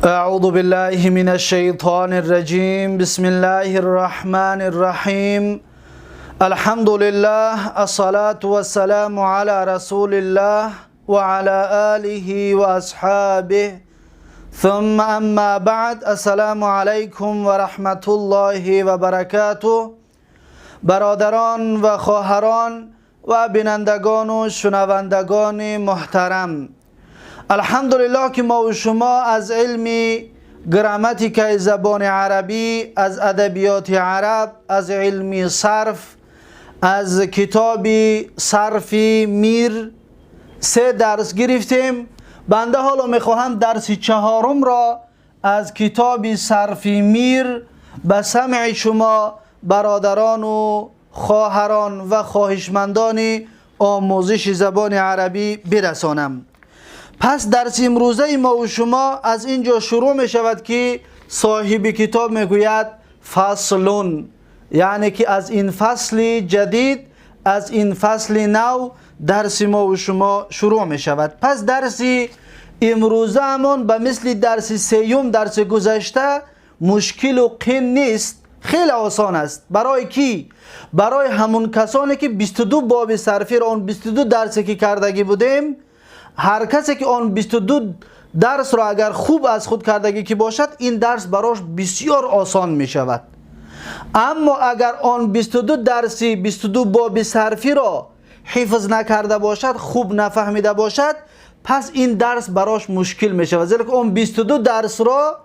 أعوذ بالله من الشيطان الرجيم بسم الله الرحمن الرحيم الحمد لله الصلاة والسلام على رسول الله وعلى آله وأصحابه ثم أما بعد السلام عليكم ورحمة الله وبركاته برادران و خواهران و بینندگان و شنوندگان محترم، الحمدلله که ما و شما از علم گراماتیک زبان عربی، از ادبیات عرب، از علم صرف، از کتاب سارفی میر 3 درس گرفتیم. بنده حالا میخواهم درس 4 را از کتاب سارفی میر به سمع شما برادران و خواهران و خواهشمندان آموزش زبان عربی برسانم. پس درس امروزه ما و شما از اینجا شروع می شود که صاحب کتاب میگوید فصلون، یعنی که از این فصل جدید، از این فصل نو درس ما و شما شروع می شود. پس درس امروزه همون به مثل درس 3 درس گذشته مشکل و قین نیست، خیلی آسان است. برای کی؟ برای همون کسانی که 22 باب صرفی را اون 22 درسی که کردگی بودیم، هر کسی که آن 22 درس را اگر خوب از خود کردگی که باشد، این درس براش بسیار آسان می شود. اما اگر آن 22 درسی 22 باب صرفی را حفظ نکرده باشد، خوب نفهمیده باشد، پس این درس براش مشکل می شود. زیرا که آن 22 درس را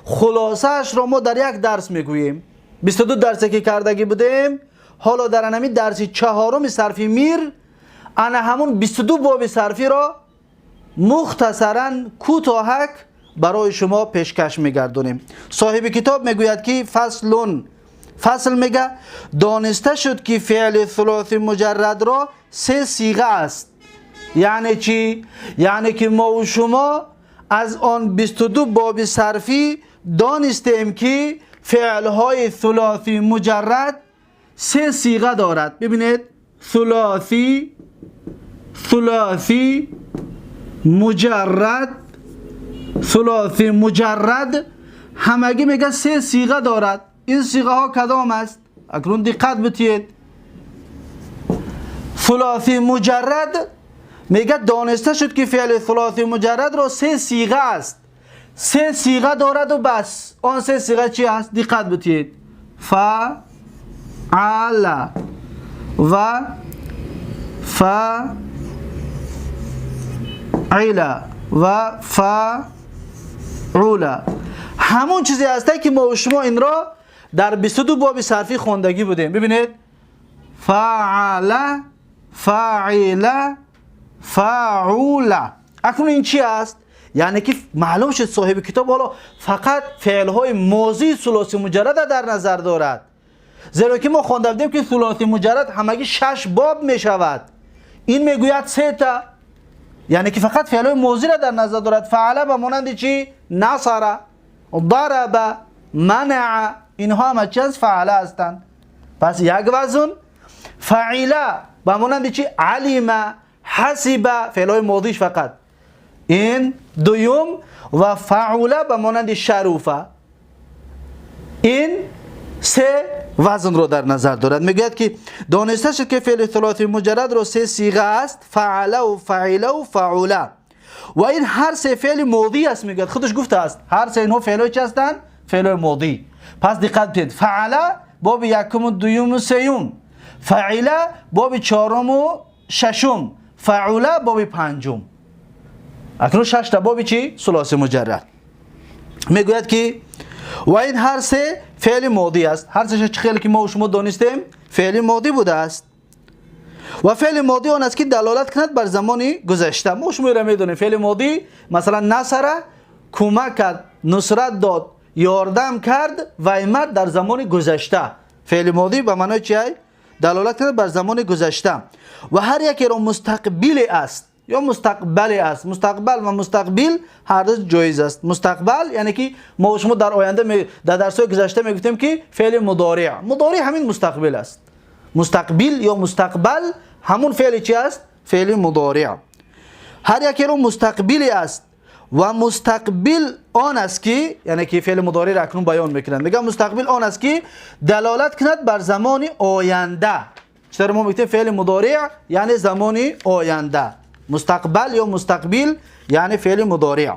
خلاصه‌اش را ما در یک درس میگوییم. 22 درسی که کردگی بودیم، حالا در همین درس 4 سارفی میر انا همون 22 باب صرفی را مختصرا کوتاهک برای شما پیشکش میگردونیم. صاحب کتاب میگوید که فصل میگه دانسته شد که فعل ثلاثی مجرد را 3 صیغه است. یعنی چی؟ یعنی که ما و شما از آن 22 باب صرفی دانستیم که فعل های ثلاثی مجرد 3 صیغه دارد. ببینید، ثلاثی مجرد همگی میگه 3 صیغه دارد. این صیغه ها کدام است؟ اکنون دقت بتید. ثلاثی مجرد میگه دانسته شد که فعل ثلاثی مجرد را 3 صیغه است. 3 صیغه دارد و بس. آن 3 صیغه چی است؟ دقت بتید. فعل و فعل و فعول، همون چیزی هسته که ما و شما این را در 22 باب صرفی خواندگی بودیم. ببینید، فعل، فاعل، فاعول. اکنون این چی است؟ یعنی که معلوم شد صاحب کتاب حالا فقط فعل های ماضی سلوسی مجرد در نظر دارد. زیرا که ما خوانده بودیم که ثلاثی مجرد همگی 6 باب می شود، این میگوید 3 تا، یعنی که فقط فعل های ماضی را در نظر دارد. فعل به مانند چی؟ نصر، ضرب، منع، اینها همه چیز فعل هستند. پس یک وزن. فعل به مانند چی؟ علم، حسب، فعل های ماضیش فقط، این دوم. و فعول به مانند شروفه، این 3 وزن رو در نظر دارد. میگوید که دانسته شد که فعل ثلاثی مجرد رو 3 صیغه است، فعل و فعل و فعول، و این هر 3 فعل ماضی است. میگوید خودش گفته است هر 3 اینها فعل چی هستند؟ فعل ماضی. پس دقت کنید، فعل باب 1 و 2 و 3، فعل باب 4 و 6، فعول باب 5. اکنون 6 تا باب چی؟ ثلاثی مجرد. میگوید که و این هر 3 فعل ماضی است. هر 3 خیلی که ما و شما دانستیم فعل ماضی بوده است. و فعل ماضی آن است که دلالت کند بر زمان گذشته. ما شما را میدونیم فعل ماضی مثلا نصر، کمک کرد، نصرت داد، یاردم کرد و امد در زمان گذشته. فعل ماضی به معنای چی است؟ دلالت کند بر زمان گذشته. و هر یکی را مستقبل است یا مستقبل است. مستقبل و مستقبل هر دو جایز است. مستقبل یعنی که ما و شما در آینده در درس‌های گذشته میگفتیم که فعل مضارع همین مستقبل است. مستقبل یا مستقبل همون فعل چی است؟ فعل مضارع. هر یکی رو مستقبل است و مستقبل آن است که، یعنی که فعل مضارع را اکنون بیان میکنند، میگم مستقبل آن است که دلالت کند بر زمان آینده. چطور ما میگیم فعل مضارع یعنی زمان آینده، مستقبل یا مستقبل یعنی فعل مضارع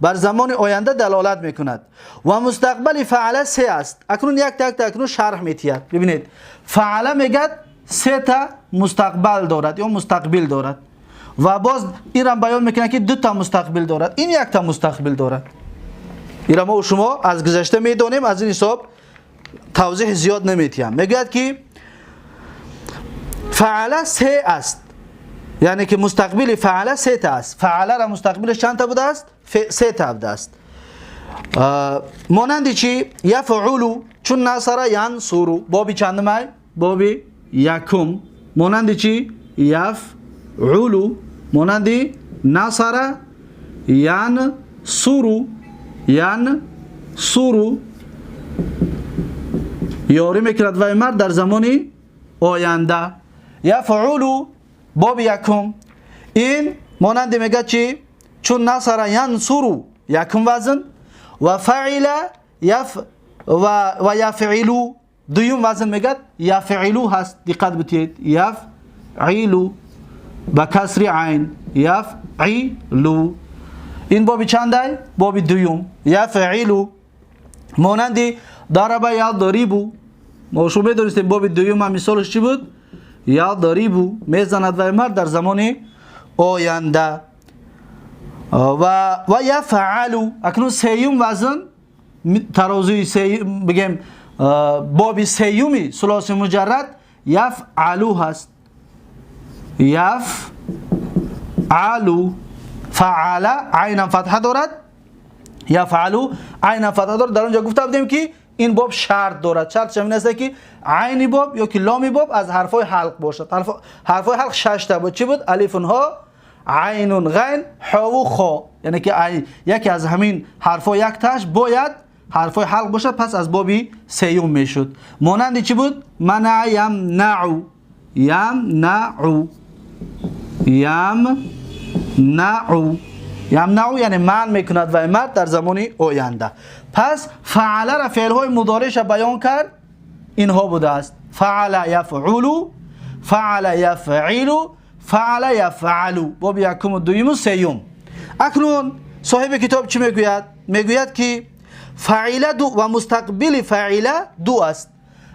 بر زمان آینده دلالت میکند. و مستقبل فعل سه است. اکنون یک تک اکنون شرح میتید. ببینید فعل میگد سه تا مستقبل دارد یا مستقبل دارد و باز این را بیان میکنه که دو تا مستقبل دارد، این یک تا مستقبل دارد. این را ما و شما از گذشته میدونیم، از این حساب توضیح زیاد نمیتیم. میگوید که فعل سه است، یعنی که مستقبل فعل سه تا است. فعل را مستقبلش چند تا بوده است؟ سه تا بوده است. مانند چی؟ یفعل، چون نصر ینصر، بابی چندمه؟ بابی یکم. مانند چی؟ یفعل، مانند نصر ینصر، ینصر یاری میکند و مرد در زمان آینده. یفعل باب یکم، این مانند میگه چی؟ چون نصر ینصر یکم وزن و فعل و یفعل دویم وزن میگه یفعلو هست. دقت بتید یفعلو با کسر عین، یفعلو. این بابی چنده؟ بابی دویم یفعلو. مانند ضرب یضرب، ما شما میدونستیم بابی دویم هم مثالش چی بود؟ یضرب میزند و مرد در زمان آینده. و یفعل اکنون سیوم وزن ترازوی بگیم بابی سیومی سلوسی مجرد یفعلو هست. یفعلو فعل عین فتحه دارد، یفعلو عین فتحه دارد. در اونجا گفته بودیم که این باب شرط دارد. شرط چه است که عین باب یا که لام باب از حرفای حلق باشد. حرفای حلق 6 تا بود. چی بود؟ الف ها، عین، غین، ح و خا. یعنی که یکی از همین حرفا یک تاش باید حرفای حلق باشد، پس از بابی سیوم میشد. مانند چی بود؟ منع یمنع، یمنع، یمنع، یمنع یعنی منع میکند و مرد در زمان آینده. پس فعل را فعل های مضارعش بیان کرد، اینها بوده است: فعل یفعل، فعل یفعل، فعل یفعل. باب یکم و دویم و سیوم. اکنون صاحب کتاب چی میگوید؟ میگوید که فعل دو و مستقبل فعل دو است.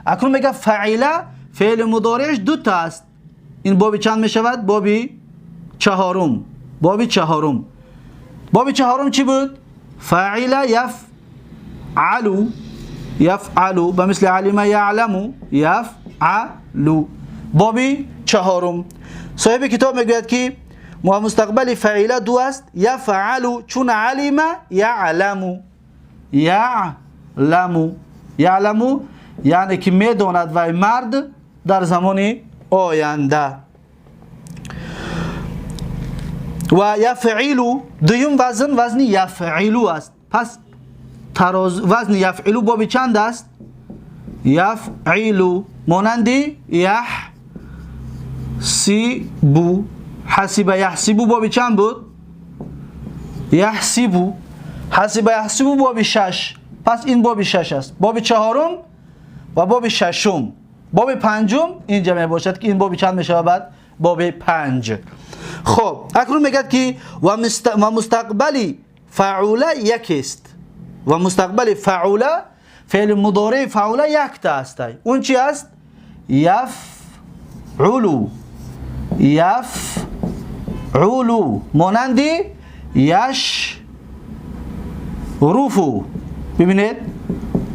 اکنون میگه فعل فعل مضارعش دو تا است. این باب چند میشود؟ باب چهارم. باب چهارم. باب چهارم چی بود؟ فعل یفعل، یفعل به مثل علم یعلم، یفعل. باب چهارم. صاحب کتاب میگوید که مستقبل فعل دو است. یفعل چون علم یعلم، یعلم، یعلم یعنی که میداند و مرد در زمان آینده. و یفعل دویم وزن یفعلو است. پس وزن یفعلو بابی چند است؟ یفعلو. مانند یحسبو، حسب یحسبو بابی چند بود؟ یحسبو. حسب یحسبو بابی 6. پس این بابی 6 است. بابی چهارم و بابی ششم. بابی پنجم اینجا می باشد که این بابی چند می شود؟ بابی 5. خب اکنون میگه که و مستقبل فعول یک است. و مستقبل فعول فعل مضارع فعول یک تا است. اون چی است؟ یفعلو، یفعلو. مانند یشرفو. ببینید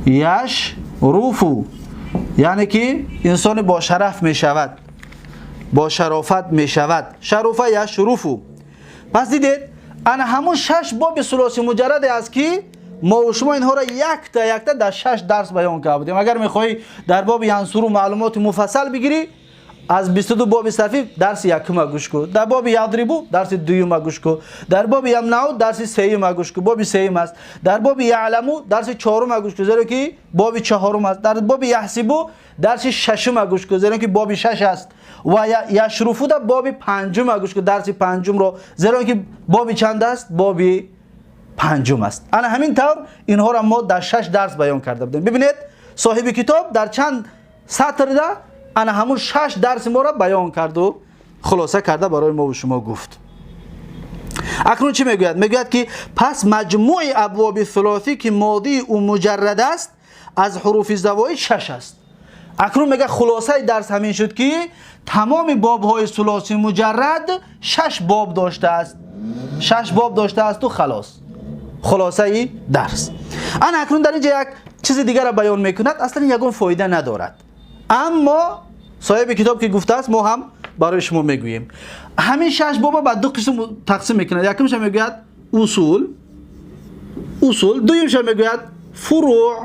یشرفو یعنی که انسان با شرف می شود، با شرافت می شود. شرف یشرفو. پس دیدید انا همون 6 باب سلوسی مجرد است که ما و شما اینها را یک تا در 6 درس بیان کرده بودیم. اگر میخوای در باب ینصر معلومات مفصل بگیری، از 22 باب صرفی درس یکم گوش کو. در باب یضربو درس دوم گوش کو. در باب یمنع درس سوم گوش کو. باب سوم است. در باب یعلمو درس چهارم گوش کو، زیرا که باب چهارم است. در باب یحسبو درس ششم گوش کو، زیرا که باب 6 است. و یشرفو در باب پنجم گوش کو، درس پنجم رو، زیرا که باب چند است؟ باب پنجم است. انا همین طور اینها را ما در 6 درس بیان کرده بودیم. ببینید صاحب کتاب در چند سطر ده انا همون 6 درس ما را بیان کرد و خلاصه کرده برای ما و شما گفت. اکنون چی میگوید؟ میگوید که پس مجموع ابواب ثلاثی که ماضی و مجرد است از حروف زوائد 6 است. اکنون میگه خلاصه درس همین شد که تمام باب های ثلاثی مجرد 6 باب داشته است. 6 باب داشته است و خلاصه درس. انا اکنون در اینجا یک چیز دیگر را بیان میکند، اصلا یگان فایده ندارد، اما صاحب کتاب که گفته است ما هم برای شما میگوییم. همین 6 باب به دو قسم تقسیم میکند. یکمش میگوید اصول، دویمش میگوید فروع.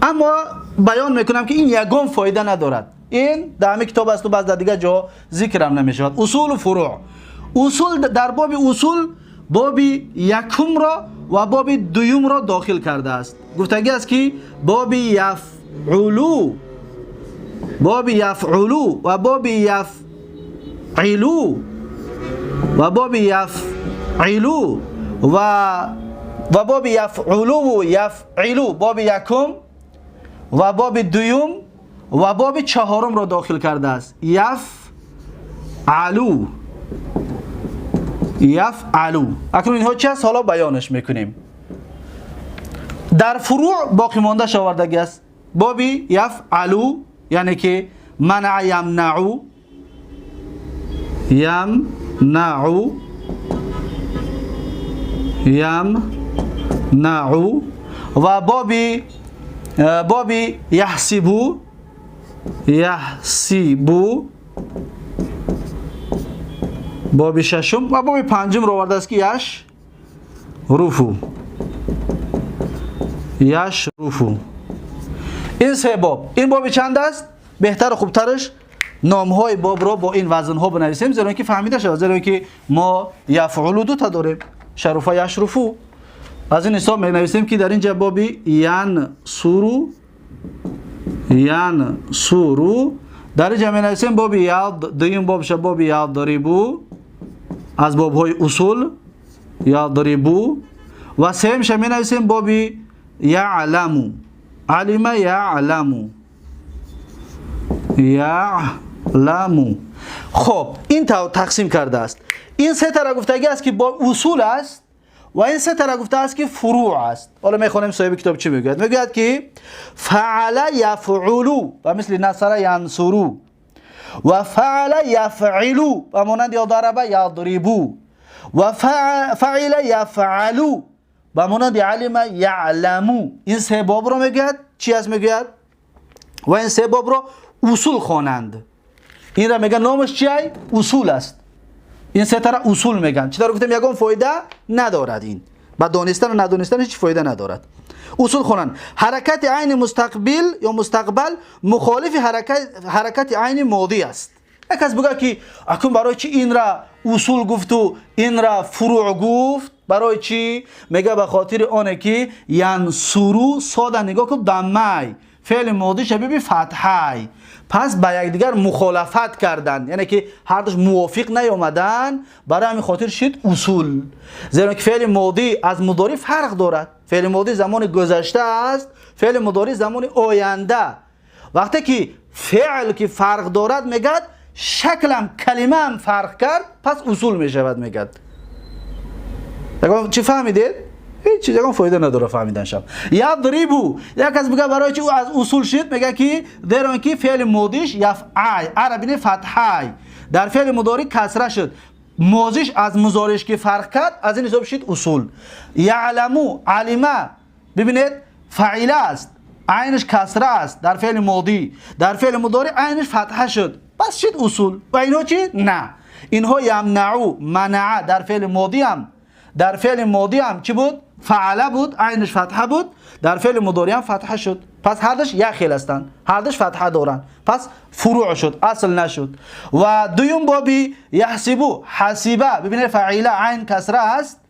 اما بیان میکنم که این یگان فایده ندارد. این در همین کتاب است و بعض در دیگه جا ذکرم نمیشود. اصول و فروع. اصول در باب اصول باب یکم را و باب دویم را داخل کرده است. گفتگی است که باب یفعلو و باب یفعلو و باب یفعلو و باب یفعلو و یفعلو، باب یکم و باب دویم و باب چهارم را داخل کرده است. یفعلو. اکنون اینها چی است؟ حالا بیانش میکنیم. در فروع باقی مانده شاوردگی است. باب یفعلو یعنی که منع یمنعو و باب یحسبو باب ششم و باب پنجم رو آورده است که یشرفو. این سه باب. این باب چند است؟ بهتر و خوبترش نام های باب را با این وزن ها بنویسیم، زیرا اینکه فهمیده شود، زیرا اینکه ما یفعلو دو تا داریم، شرفا یشرفو. از این حساب می نویسیم که در اینجا باب ینصرو، در اینجا می نویسیم باب دویم بابش باب یضربو، از باب های اصول یضربو. و سهمش می نویسیم باب یعلمو، علم یعلمو. خب این تقسیم کرده است. این سه تا را گفتگی است که با اصول است و این سه تا را گفته است که فروع است. حالا میخونیم صاحب کتاب چی میگوید. میگوید که فعل یفعلو و مثل نصر ینصرو و فعل یفعلو و مانند ضرب یضربو و فعل یفعلو و مانند علم یعلمو. این سه باب را میگوید چی است؟ میگوید و این سه باب را اصول خوانند. این را میگن نامش چی است؟ اصول است. این سه تا اصول میگن. چطور گفتم یگان فایده ندارد. این با دانستن و ندانستن هیچ فایده ندارد. اصول خوانند. حرکت عین مستقبل یا مستقبل مخالف حرکت عین ماضی است. یک کس بگه که اکنون برای چی این را اصول گفت و این را فروع گفت؟ برای چی؟ میگه به خاطر آنه که ینصرو ساده نگاه کن دمه فعل ماضی شبیه فتحه، پس با یکدیگر مخالفت کردن، یعنی که هر دوش موافق نیامدن، برای همین خاطر شد اصول. زیرا که فعل ماضی از مضارع فرق دارد. فعل ماضی زمان گذشته است، فعل مضارع زمان آینده. وقتی که فعل که فرق دارد میگد شکلم کلمه هم فرق کرد، پس اصول میشود. میگد چی فهمیدید؟ هیچ چیز یکم فایده نداره فهمیدنشم. یضربو یک کس میگه برای چی او از اصول شد، میگه که در آن که فعل ماضیش یفعل عربی فتحه، در فعل مضارع کسره شد، ماضیش از مضارعش که فرق کرد، از این حساب شد اصول. یعلمو علمه، ببینید فعیله است، عینش کسره است در فعل ماضی، در فعل مضارع عینش فتحه شد، پس شد اصول. و اینها چی؟ نه، اینها یمنعو منع در فعل ماضی هم چی بود؟ فعله بود، عینش فتحه بود، در فعل مضارع هم فتحه شد، پس هر دوش یک خیل هستند، هر دوش فتحه دارن، پس فروع شد، اصل نشد. و دویم بابی یحسبو حسیبه، ببینید فعیله عین کسره است،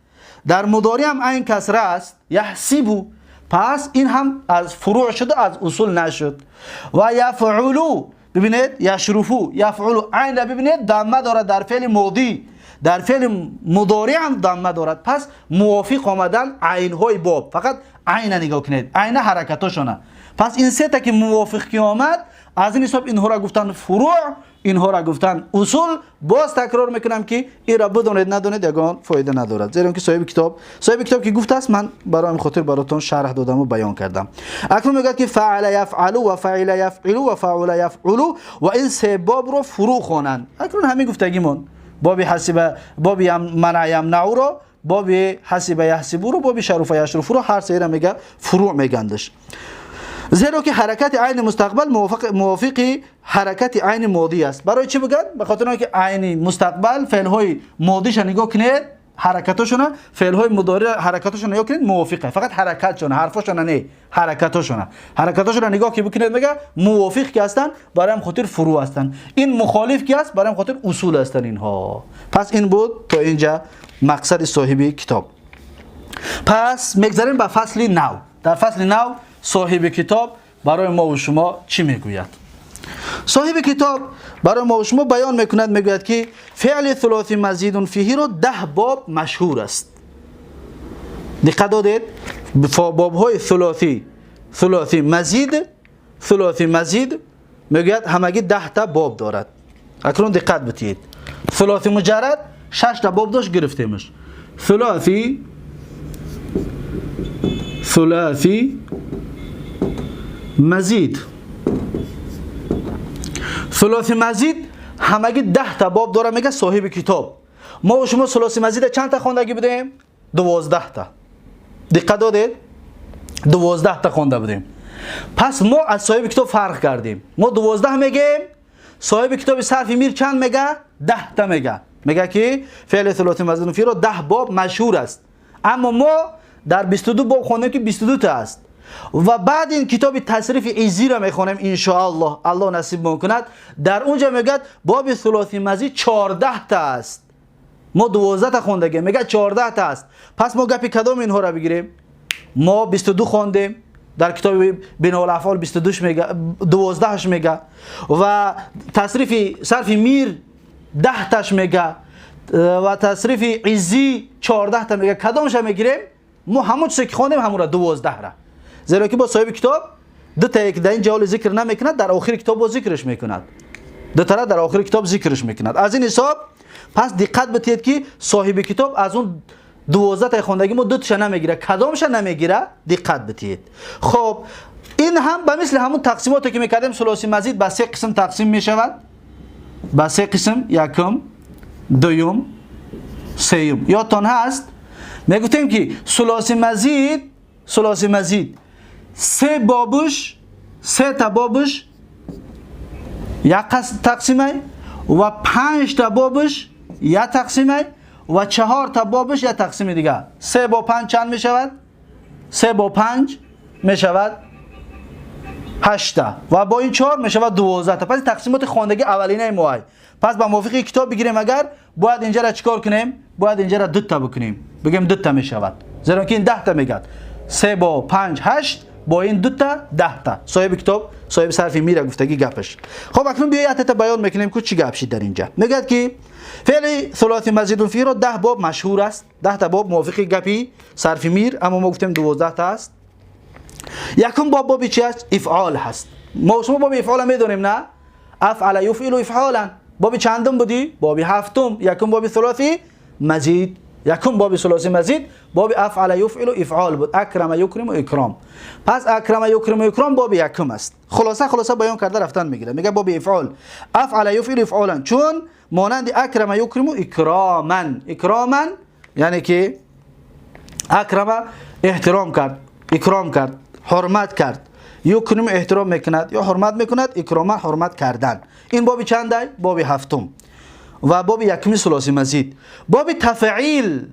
در مضارع هم عین کسره است، یحسبو، پس این هم از فروع شد، از اصول نشد. و یفعلو، ببینید یشرفو، یفعلو عین را ببینید دمه داره در فعل ماضی، در فعل مضارع هم ضمه دارد. پس موافق آمدن عین های باب، فقط عین نگاه کنید، عین حرکتاشونه. پس این سه تا که موافق کی آمد، از این حساب اینها را گفتن فروع، اینها را گفتن اصول. باز تکرار میکنم که این را بدونید ندونید یگان فایده ندارد، زیرا که صاحب کتاب که گفته است، من برای خاطر براتون شرح دادم و بیان کردم. اکنون میگه که فعل یفعل و فعل یفعل و فعل یفعل و این سه باب رو فروع خوانند. اکنون همین گفتگیمون بابی حسب، بابی منع یمنع رو، بابی حسب یحسب رو، بابی شرف یشرف رو، هر سه را میگه فروع میگندش. زیرا که حرکت عین مستقبل موافق حرکت عین ماضی است. برای چی بگن؟ به خاطر اینکه عین مستقبل فعل های ماضیش نگاه کنید، حرکتاشون، فعل های مضارع حرکتاشون نگاه کنید موافقه، فقط حرکتشون، حرفاشون نه، حرکتاشون نگاه که بکنید میگه موافق کی هستن، برای هم خاطر فروع هستن. این مخالف کی است، برای هم خاطر اصول هستن اینها. پس این بود تا اینجا مقصد صاحب کتاب. پس میگذاریم به فصل نو. در فصل نو صاحب کتاب برای ما و شما چی میگوید؟ صاحب کتاب برای ما و شما بیان میکند، میگوید که فعل ثلاثی مزید فیه رو 10 باب مشهور است. دقت دادید؟ باب های ثلاثی مزید میگوید همگی 10 تا باب دارد. اکنون دقت بتید، ثلاثی مجرد 6 تا باب داشت گرفتیمش. ثلاثی مزید، ثلاثی مزید همگی 10 تا باب داره. میگه صاحب کتاب ما و شما ثلاثی مزید چند تا خواندگی بدیم؟ 12 تا. دقت دادید؟ 12 تا خونده بودیم. پس ما از صاحب کتاب فرق کردیم. ما 12 میگیم، صاحب کتاب سرفی میر چند میگه؟ 10 تا میگه که فعل ثلاثی مزید فی رو 10 باب مشهور است. اما ما در 22 باب خوندیم که 22 تا است. و بعد این کتاب تصریف عیزی را میخونیم ان شاء الله، الله نصیب میکند، در اونجا میگه باب ثلاثی مزید 14 تا است. ما 12 تا خوندگی، میگه 14 تا است. پس ما گپی کدام اینها را بگیریم؟ ما 22 خوندیم، در کتاب بناء الافعال 22 میگه، 12 میگه، و تصریف سرفی میر 10 تاش میگه، و تصریف عیزی 14 تا میگه. کدامش میگیریم؟ ما همون چیزی که خوندیم همون را 12 را. زیرا که با صاحب کتاب دو تا یک در این جوال ذکر نمیکند، در آخر کتاب با ذکرش میکند. دو تا در آخر کتاب ذکرش میکند. از این حساب پس دقت بتید که صاحب کتاب از اون 12 تا خوندگی ما 2 تاش نمیگیره، کدامش نمیگیره؟ دقت بتید. خب این هم به مثل همون تقسیماتی که میکردیم، ثلاثی مزید به 3 قسم تقسیم میشود. به 3 قسم، یکم، دوم، سوم. یادتان هست میگفتیم که ثلاثی مزید 3 تا بابش یک تقسیمه، و 5 تا بابش یک تقسیمه، و 4 تا بابش یک تقسیم دیگه. 3 با 5 چند می شود؟ 3 با 5 می شود 8 تا، و با این 4 می شود 12 تا. پس تقسیمات خواندگی اولینه ما. پس با موافق کتاب بگیریم، اگر باید اینجا را چیکار کنیم؟ باید اینجا را 2 تا بکنیم، بگیم 2 تا می شود، زیرا که این 10 تا میگه. 3 با 5 8، با این 2 تا 10 تا. صاحب کتاب صاحب سرفی میر گفتگی گپش. خب اکنون بیا تا بیان میکنیم که چی گپ شد در اینجا. میگه که فعل ثلاثی مزید فی رو 10 باب مشهور است. 10 تا باب موافق گپی سرفی میر، اما ما گفتیم 12 تا است. یکم باب چی است؟ افعال هست. ما شما باب افعال میدونیم نه؟ افعل یفعل افعالا. باب چندم بودی؟ باب هفتم. یکم باب ثلاثی مزید، یکم باب ثلاثی مزید باب افعل یفعل افعال بود. اکرم یکرم و اکرام. پس اکرم یکرم و اکرام باب یکم است. خلاصه بیان کرده رفتن میگیره. میگه باب افعال، افعل یفعل افعالا، چون مانند اکرم یکرم و اکراما، یعنی که اکرم احترام کرد، اکرام کرد، حرمت کرد. یکرم احترام میکند یا حرمت میکند، اکراما حرمت کردن. این باب چنده؟ باب هفتم. و باب یکمی ثلاثی مزید. باب تفعیل،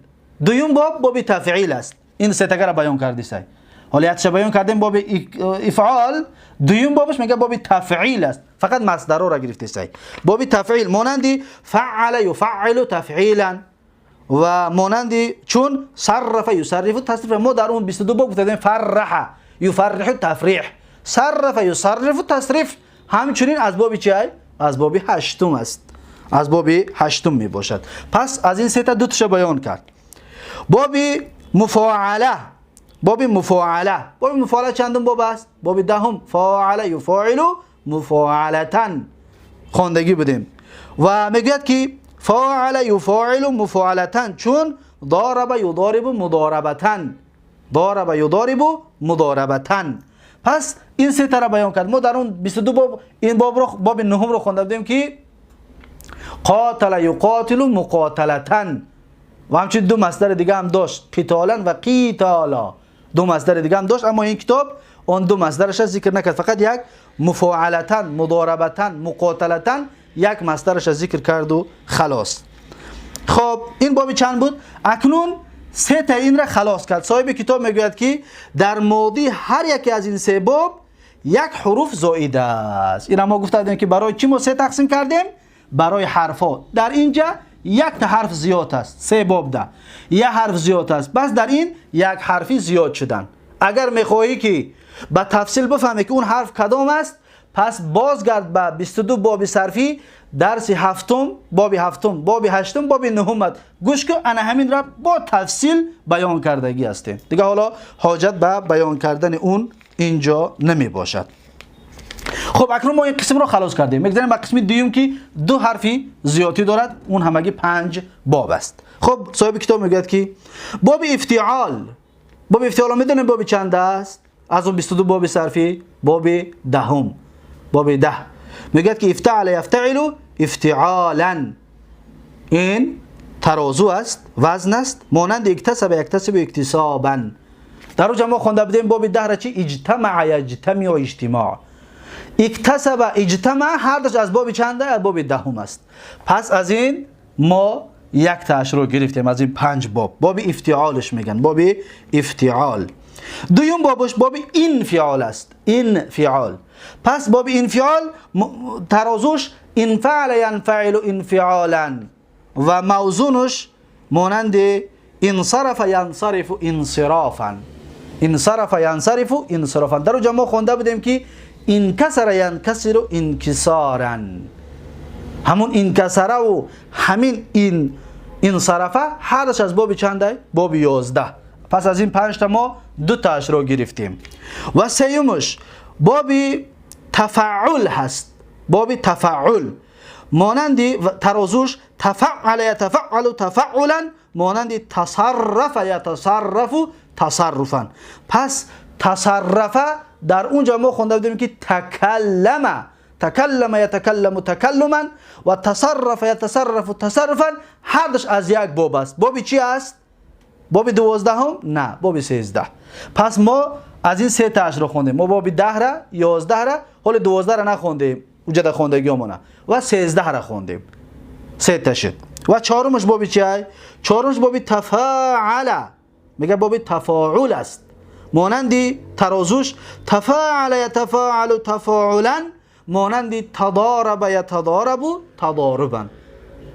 دویم باب تفعیل است. این سه تا را بیان کردی سای. حالا یادش بیان کردیم باب افعال، دویم بابش میگه باب تفعیل است. فقط مسدر را گرفتی سای. باب تفعیل مانندی فعل یفعل تفعیلا، و مانندی چون صرف یصرف تصریف. ما در اون 22 باب گفتیم فرح یفرح تفریح، صرف یصرف تصریف. همچنین از باب چی؟ از باب هشتم است. از باب هشتم می باشد. پس از این سه تا دو تاشو بیان کرد. باب مفاعله، باب مفاعله چندم باب است؟ باب دهم. فاعل یفاعل مفاعلتا خواندگی بدیم و میگوید که فاعل یفاعل مفاعلتا، چون ضارب یضارب مضاربتا، ضارب یضارب مضاربتا. پس این سه تا را بیان کرد. ما در اون 22 باب این باب نهم رو خوانده بودیم که قاتل یقاتل مقاتلتا و همچنین دو مصدر دیگه هم داشت، قتالا و قیتالا، دو مصدر دیگه هم داشت، اما این کتاب اون دو مصدرش ذکر نکرد، فقط یک مفاعلتا مضاربتا مقاتلتا یک مصدرش ذکر کرد و خلاص. خب این باب چند بود؟ اکنون سه تا این را خلاص کرد. صاحب کتاب میگوید که در ماضی هر یکی از این سه باب یک حروف زائده است. این ما گفته بودیم که برای چی ما سه تقسیم کردیم؟ برای حرفا. در اینجا یک تا حرف زیاد است، سه باب ده یک حرف زیاد است، بس در این یک حرفی زیاد شدن. اگر میخواهی که به تفصیل بفهمی که اون حرف کدام است، پس بازگرد به 22 باب صرفی، درس هفتم، باب هفتم، باب هشتم، باب نهم گوش کن، انا همین را با تفصیل بیان کردگی هستیم دیگه. حالا حاجت به بیان کردن اون اینجا نمی باشد. خب اکنون ما این قسم رو خلاص کردیم. میگذاریم به قسم دوم که دو حرفی زیادی دارد، اون همگی 5 باب است. خب صاحب کتاب میگوید که باب افتعال، باب افتعال میدونیم باب چند است؟ از اون 22 باب صرفی باب دهم، باب 10 میگوید که افتعل یفتعل افتعالا، این ترازو است، وزن است، مانند اکتسب یکتسب اکتسابا. در اونجا ما خوانده بودیم باب 10 را چی؟ اجتمع یجتمع اجتماع. اکتسب اجتماع هر دوش از باب چنده؟ از باب دهم است. پس از این ما یک تاش رو گرفتیم از این 5 باب. باب افتعالش میگن، باب افتعال. دوم بابش باب انفعال است، انفعال. پس باب انفعال ترازوش انفعل ینفعل انفعالا و موزونش مانند انصرف ینصرف انصرافا، انصرف ینصرف انصرافا. در اونجا ما خونده بودیم که انکسر ینکسر انکسارا، همون انکسره و همین این انصرفه هر دوش از باب چنده؟ باب 11. پس از این 5 تا ما 2 تاش رو گرفتیم. و سیومش باب تفعل هست، باب تفعل مانند ترازوش تفعل یتفعل تفعلا، مانند تصرف یتصرف تصرفا. پس تصرفه در اونجا ما خونده بودیم که تکلم، تکلم یتکلم تکلما و تصرف یتصرف تصرفا، هر دوش از یک باب است. بابی چی است؟ باب 12 هم؟ نه، باب 13. پس ما از این 3 تاش رو خوندیم. ما باب 10 را، 11 را، حال 12 را نخوندیم وجد خوندگیمونه، و 13 را خوندیم. 3 تا شد. و چهارمش باب چی است؟ چهارمش باب تفاعل، میگه باب تفاعل است، مانندی ترازوش تفاعل یتفاعل تفاعلا، مانندی تضارب یتضارب تضاربا.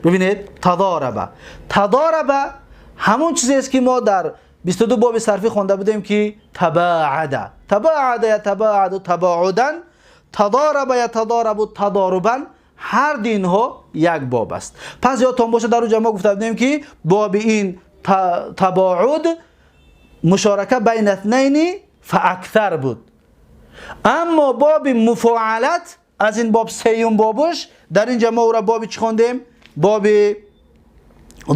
ببینید تضارب، تضارب همون چیزی است که ما در 22 باب صرفی خونده بودیم که تباعد، تباعد یتباعد تباعدا، تضارب یتضارب تضاربا، هر دین ها یک باب است. پس یادتون باشه در اونجا ما گفته بودیم که باب این تباعد مشارکه بین اثنین فاکثر بود، اما باب مفاعلت از این باب سیوم بابش در اینجا ما او را باب چی خوندیم؟ باب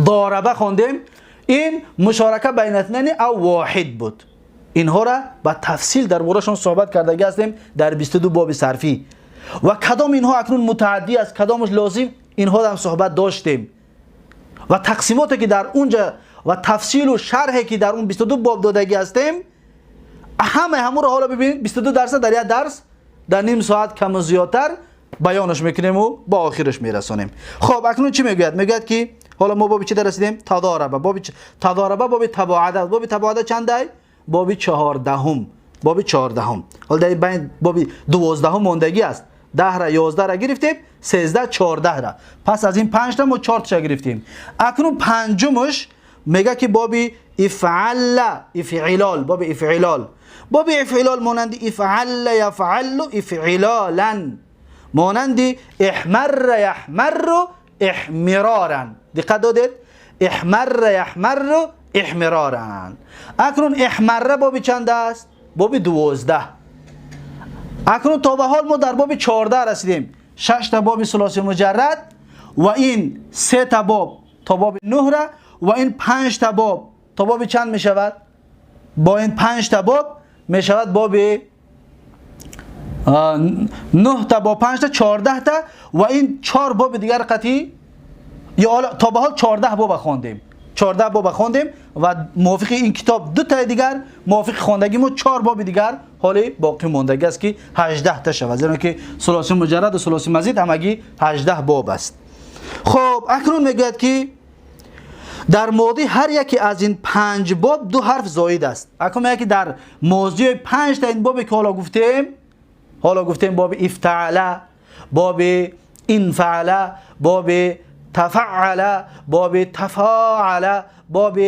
ضاربه خوندیم. این مشارکه بین اثنین او واحد بود. اینها را با تفصیل در بارشون صحبت کرده هستیم در 22 باب صرفی. و کدام اینها اکنون متعدی است، کدامش لازم، اینها هم صحبت داشتیم. و تقسیماتی که در اونجا و تفصیل و شرحی که در اون 22 باب دادگی هستیم، همه را حالا ببینید 22 درس در یک درس در نیم ساعت کم و زیادتر بیانش میکنیم و با آخرش میرسونیم. خب اکنون چی میگوید؟ میگوید که حالا ما باب چی رسیدیم؟ تضاربه. باب تضاربه باب تباعد. باب تباعد چنده؟ باب 14. باب 14. حالا در بین باب 12 ماندگی است. 10 را 11 را گرفتیم، 13 14 را. پس از این 5 تا ما 4 تا گرفتیم. اکنون پنجمش میگه که باب افعل، افعلال، باب افعلال. باب افعلال مانند افعل یفعل افعلالا، مانند احمر یحمر احمرارا. دقت دادید؟ احمر یحمر احمرارا. اکنون احمر باب چند است؟ باب 12. اکنون تا به حال ما در باب 14 رسیدیم. 6 تا باب ثلاثی مجرد و این 3 تا باب تا باب 9 را و این 5 تا باب تا باب چند می شود؟ با این 5 تا باب می شود باب 9 تا با 5 تا 14 تا و این 4 باب دیگر قطعی یا تا به حال 14 باب خواندیم. 14 باب خواندیم و موافق این کتاب 2 تا دیگر موافق خواندگی ما 4 باب دیگر حالی باقی موندگی است که 18 تا شود، زیرا که ثلاثی مجرد و ثلاثی مزید همگی 18 باب است. خب اکنون میگوید که در ماضی هر یکی از این 5 باب 2 حرف زائد است. اکنون میگه که در ماضی 5 تا این باب که حالا گفتیم باب افتعل، باب انفعل، باب تفعل، باب تفاعل، باب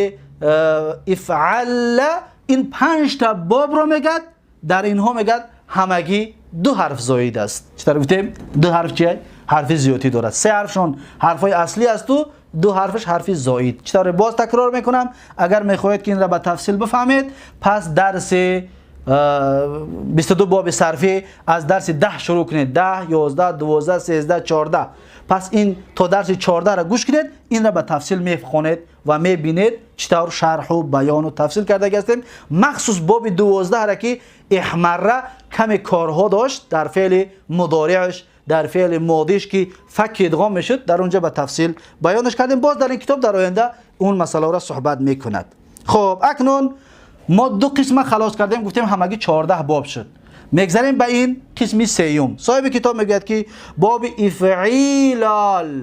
افعل، این 5 تا باب رو میگد در اینها میگد همگی 2 حرف زائد است. چطور گفتیم 2 حرف چیه؟ حرف زیادی دارد. 3 حرفشون حرفای اصلی است و 2 حرفش حرف زائد. چطور باز تکرار میکنم اگر میخواهید که این را به تفصیل بفهمید، پس درس 22 باب صرفی از درس 10 شروع کنید. 10 11 12 13 14. پس این تا درس 14 را گوش کنید، این را به تفصیل میخوانید و میبینید چطور شرح و بیان و تفصیل کرده هستیم. مخصوص باب 12 را که احمره کمی کارها داشت در فعل مضارعش، در فعل ماضیش که فک ادغام میشد، در اونجا به تفصیل بیانش کردیم. باز در این کتاب در آینده اون مسئله را صحبت میکند. خب اکنون ما 2 قسم خلاص کردیم، گفتیم همگی 14 باب شد. میگذاریم به این قسم سیوم. صاحب کتاب میگوید که باب افعیلال،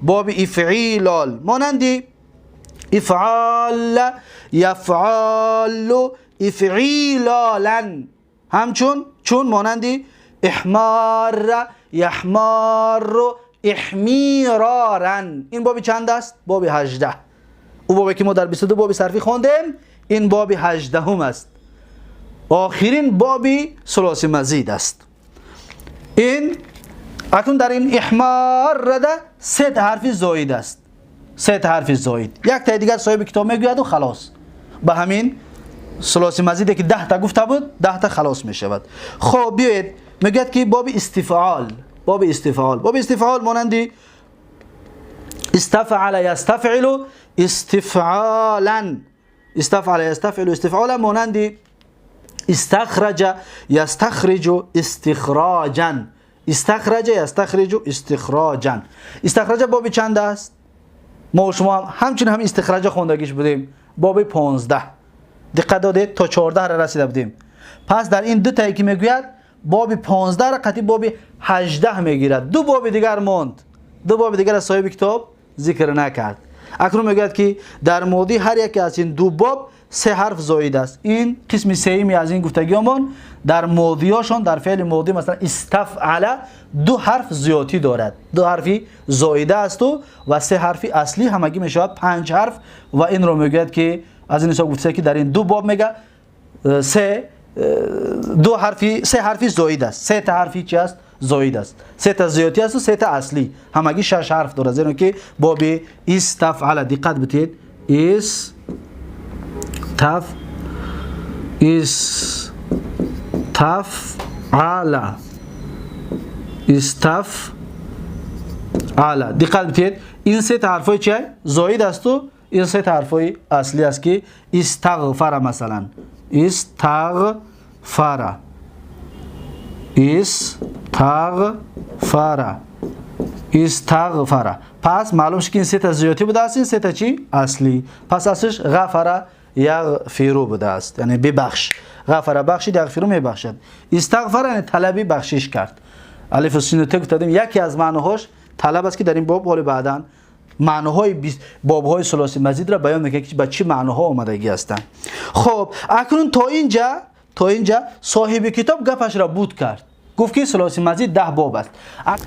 باب افعیلال مانندی افعال، یفعال، افعیلالا، همچون چون مانندی احمار، یحمار، احمیرارا. این باب چند است؟ باب 18. او بابی که ما در 22 باب صرفی خواندیم این باب 18 هم است. آخرین بابی ثلاثی مزید است. این اکنون در این احمار رده 3 حرف زائد است. 3 حرف زائد. یک تا دیگر صاحب کتاب میگوید و خلاص. به همین ثلاثی مزیدی که 10 تا گفته بود 10 تا خلاص می شود. خب بیایید میگوید که باب استفعال، باب استفعال، باب استفعال مانندی استفعل یستفعل استفعالا، استفعل یستفعل استفعالا مانندی استخرج یستخرج استخراجا، استخرج یستخرج استخراجا. استخرج باب چند است؟ ما و شما همچنین هم استخراج خواندگیش بودیم، باب 15. دقت دادید تا 14 را رسیده بودیم. پس در این 2 تایی که میگوید باب 15 را قطعی باب 18 میگیرد. 2 باب دیگر ماند، 2 باب دیگر از صاحب کتاب ذکر نکرد. اکنون میگوید که در ماضی هر یک از این 2 باب 3 حرف زائد است. این قسم سومی از این گفتگیمان در ماضیاشون در فعل ماضی مثلا استفعل 2 حرف زیادی دارد، 2 حرفی زائده است و 3 حرفی اصلی همگی میشود 5 حرف. و این رو میگوید که از این حساب گفته که در این 2 باب میگه 3 حرفی زائد است. 3 تا حرفی چی است؟ زائد است. 3 تا زیادی است و 3 تا اصلی همگی 6 حرف دارد. زیرا که باب استفعل دقت بدید استفعل دقت بدید این 3 تا حرفای چیه؟ زائد است و این 3 تا حرفای اصلی است که استغفر مثلا، استغفر، استغفر. پس معلوم شد که این 3 تا زیادی بوده است، این 3 تا چی؟ اصلی. پس اصلش غفر یغفر بوده است، یعنی ببخش. غفر بخشید، یغفر میبخشد. استغفر یعنی طلبی بخشش کرد. الف و سین و ت گفتیم یکی از معناهاش طلب است که در این باب حال بعداً معناهای بابهای ثلاثی مزید را بیان میکنه که با چه معناها آمدگی هستند. خب اکنون تا اینجا صاحب کتاب گپش را بود کرد، گفت که ثلاثی مزید 10 باب است.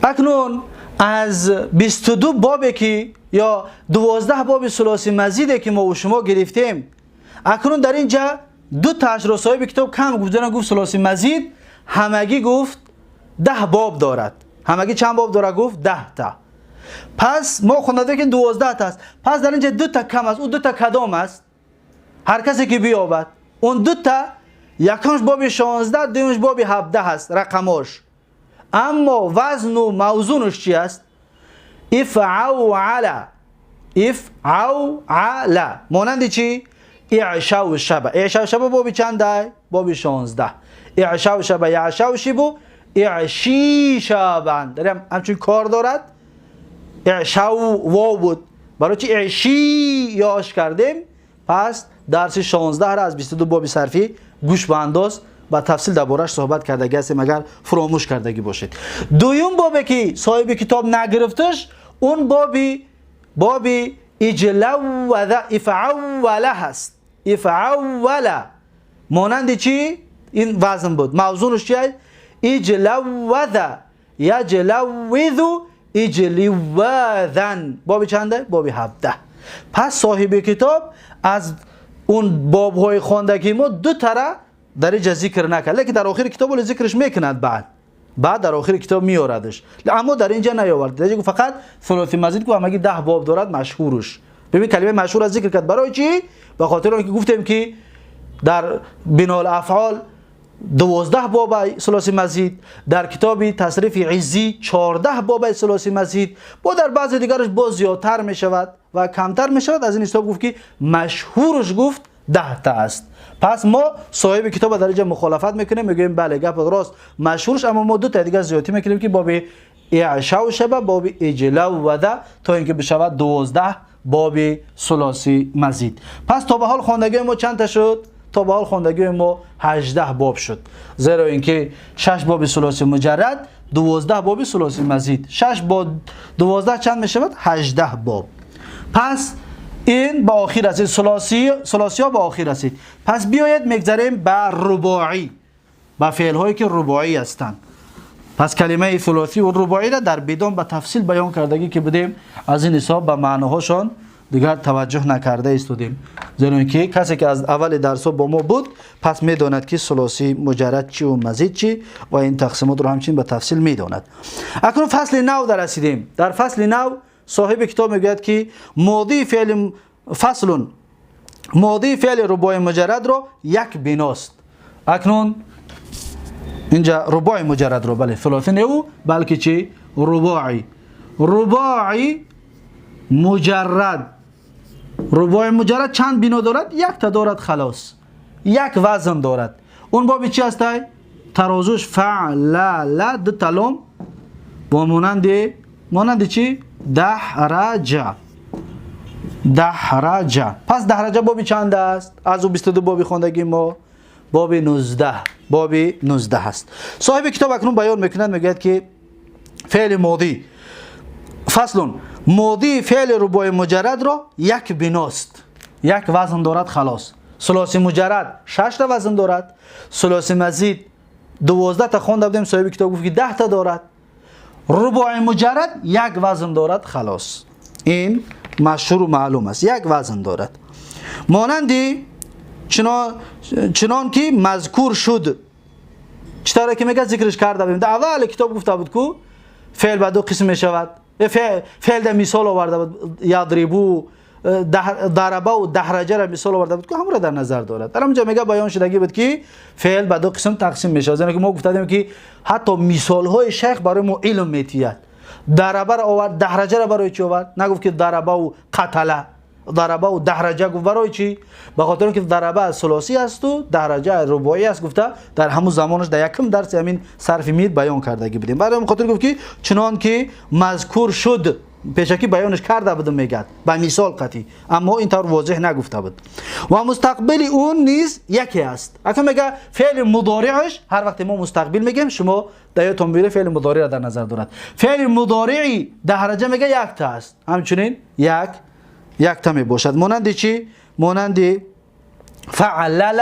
اکنون از 22 بابی که یا 12 باب ثلاثی مزیدی که ما و شما گرفتیم، اکنون در اینجا 2 تاش را صاحب کتاب کم گفت ثلاثی مزید همگی گفت 10 باب دارد. همگی چند باب دارد؟ گفت 10 تا. پس ما خونده که 12 تا است. پس در اینجا 2 تا کم است. اون 2 تا کدام است؟ هر کسی که بیابد اون 2 تا، یکمش باب 16 دومش باب 17 است رقمش. اما وزن و موزونش چی است؟ افعول مانند چی؟ اعشاء شب. اعشاء شب باب چند است؟ باب 16. اعشاء شب یعشاء شب اعشی شبن داریم همچون کار دارد. اعشاء واو بود، برای چی اعشی یاش کردیم؟ پس درس 16 را از 22 باب صرفی گوش بانداز و تفصیل دربارش صحبت کردگی هستیم اگر فراموش کردگی باشید. دویم بابی که صاحب کتاب نگرفتش اون بابی اجلوذ افعول هست. افعول مانند چی؟ این وزن بود. موضوعش چیه؟ اجلوذ یجلوذ اجلوذن. بابی چنده؟ بابی 17. پس صاحب کتاب از اون باب های خواندگی ما 2 تا را در اینجا ذکر نکرد، لیکن در آخر کتاب ولی ذکرش میکند. بعد در آخر کتاب میاردش، اما در اینجا نیاورد. در اینجا فقط سلوسی مزید که همگی 10 باب دارد مشهورش. ببین کلمه مشهور از ذکر کرد. برای چی؟ به خاطر اینکه گفتیم که در بناء الافعال 12 باب سلوسی مزید، در کتاب تصریف عزی 14 باب سلوسی مزید، با در بعض دیگرش باز زیادتر می شود و کمتر می شود. از این حساب گفت که مشهورش گفت 10 تا است. پس ما صاحب کتاب در اینجا مخالفت میکنیم، میگیم بله گپ راست مشهورش، اما ما 2 تا دیگه زیادتی میکنیم که باب اعشاء شب باب اجلوذ تا اینکه بشود 12 باب سلوسی مزید. پس تا به حال خواندگی ما چند تا شد؟ تا به حال خواندگی ما 18 باب شد، زیرا اینکه 6 باب سلوسی مجرد، 12 باب سلوسی مزید. 6 با 12 چند میشود؟ 18 باب. پس این با آخر رسید. سلوسی ها با آخر رسید. پس بیایید میگذاریم به رباعی، به فعل هایی که رباعی هستند. پس کلمه ثلاثی و رباعی را در بدون به تفصیل بیان کردگی که بدیم، از این حساب به معناهاشون دیگر توجه نکرده استودیم، زیرا اینکه کسی که از اول درس با ما بود پس میداند که ثلاثی مجرد چی و مزید چی و این تقسیمات رو همچنین به تفصیل میداند. اکنون فصل نو در رسیدیم. در فصل نو صاحب کتاب میگوید که ماضی فعل رباعی مجرد رو یک بناست. اکنون اینجا رباعی مجرد رو بله ثلاثی نو بلکه چی؟ رباعی مجرد. رباعی مجرد چند بنا دارد؟ 1 تا دارد خلاص. 1 وزن دارد. اون بابی چی هست؟ ترازوش فعل 2 تا لام با مانند چی؟ دحرجه. پس دحرجه بابی چند است؟ از او 22 بابی خواندگی ما باب 19. باب 19 هست. صاحب کتاب اکنون بیان میکند، میگوید که فعل ماضی ماضی فعل رباعی مجرد را 1 بناست. 1 وزن دارد خلاص. ثلاثی مجرد 6 تا وزن دارد. ثلاثی مزید 12 تا خوانده بودیم، صاحب کتاب گفت که 10 تا دارد. رباعی مجرد 1 وزن دارد خلاص. این مشهور و معلوم است. 1 وزن دارد. مانندی چنان که مذکور شد. چطوره که میگه ذکرش کرده بودیم. در اول کتاب گفته بود که فعل به 2 قسم می شود. فعل در مثال آورده بود، یضربو، ضربه و دحرجه را مثال آورده بود که همون را در نظر دارد. در همونجا میگه بیان شدگی بود که فعل به 2 قسم تقسیم می شود. زیرا که ما گفتیم که حتی مثال های شیخ برای ما علم میتید. ضربه را آورد، دحرجه را برای چی آورد؟ نگفت که ضربه و قتله. ضربه و دحرجه گفت برای چی؟ به خاطر اینکه ضربه ثلاثی است و دحرجه رباعی است. گفته در همون زمانش در یکم درس همین سرفی میر بیان کردگی بودیم. برای همین خاطر گفت که چنان که مذکور شد، پیشکی بیانش کرده بودم میگه با مثال قطعی، اما اینطور واضح نگفته بود. و مستقبل اون نیز یکی است. اگه میگه فعل مضارعش، هر وقت ما مستقبل میگیم شما دایتون بیره فعل مضارع را در نظر دارد. فعل مضارعی دحرجه میگه 1 تا است، همچنین 1 تا می باشد. مانند چی؟ مانند فعلل